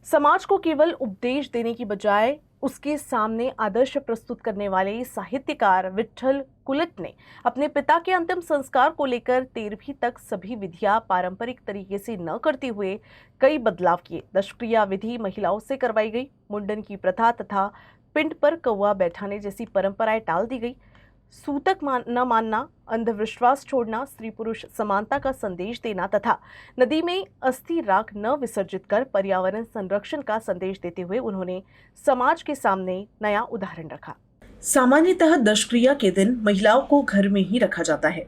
समाज को केवल उपदेश देने की बजाय उसके सामने आदर्श प्रस्तुत करने वाले साहित्यकार विट्ठल कुलट ने अपने पिता के अंतिम संस्कार को लेकर 13वीं तक सभी विधियां पारंपरिक तरीके से न करते हुए कई बदलाव किए। दशक्रिया विधि महिलाओं से करवाई गई, मुंडन की प्रथा तथा पिंड पर कौवा बैठाने जैसी परंपराएं टाल दी गई। सूतक न मानना, अंधविश्वास छोड़ना, स्त्री पुरुष समानता का संदेश देना तथा नदी में अस्थि राख न विसर्जित कर पर्यावरण संरक्षण का संदेश देते हुए उन्होंने समाज के सामने नया उदाहरण रखा। सामान्यतः दशक्रिया के दिन महिलाओं को घर में ही रखा जाता है,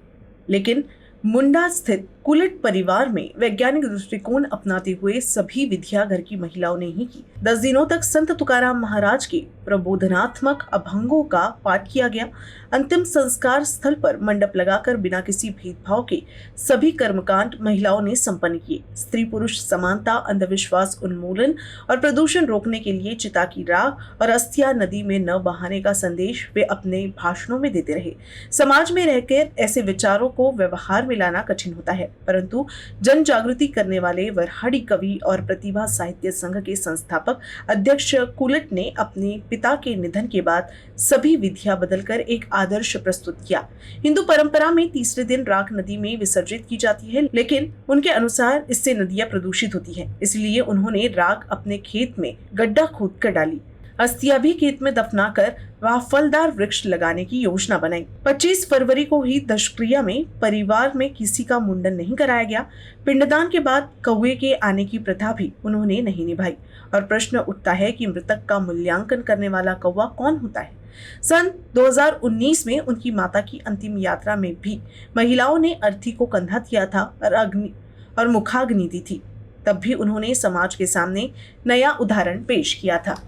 लेकिन मुंडा स्थित कुलट परिवार में वैज्ञानिक दृष्टिकोण अपनाते हुए सभी विधियां घर की महिलाओं ने ही की। 10 दिनों तक संत तुकाराम महाराज के प्रबोधनात्मक अभंगों का पाठ किया गया। अंतिम संस्कार स्थल पर मंडप लगाकर बिना किसी भेदभाव के सभी कर्मकांड महिलाओं ने संपन्न किए। स्त्री पुरुष समानता, अंधविश्वास उन्मूलन और प्रदूषण रोकने के लिए चिता की राख और अस्थियां नदी में न बहाने का संदेश वे अपने भाषणों में देते रहे। समाज में रहकर ऐसे विचारों को व्यवहार में लाना कठिन होता है, परंतु जन जागृति करने वाले वरहाडी कवि और प्रतिभा साहित्य संघ के संस्थापक अध्यक्ष कुलट ने अपने पिता के निधन के बाद सभी विधियां बदलकर एक आदर्श प्रस्तुत किया। हिंदू परंपरा में तीसरे दिन राख नदी में विसर्जित की जाती है, लेकिन उनके अनुसार इससे नदियां प्रदूषित होती हैं। इसलिए उन्होंने राख अपने खेत में गड्ढा खोद कर डाली। अस्थियां भी खेत में दफनाकर वहां फलदार वृक्ष लगाने की योजना बनाई। 25 फरवरी को ही दशक्रिया में परिवार में किसी का मुंडन नहीं कराया गया। पिंडदान के बाद कौवे के आने की प्रथा भी उन्होंने नहीं निभाई और प्रश्न उठता है कि मृतक का मूल्यांकन करने वाला कौवा कौन होता है। सन 2019 में उनकी माता की अंतिम यात्रा में भी महिलाओं ने अर्थी को कंधा दिया था और मुखाग्नि दी थी। तब भी उन्होंने समाज के सामने नया उदाहरण पेश किया था।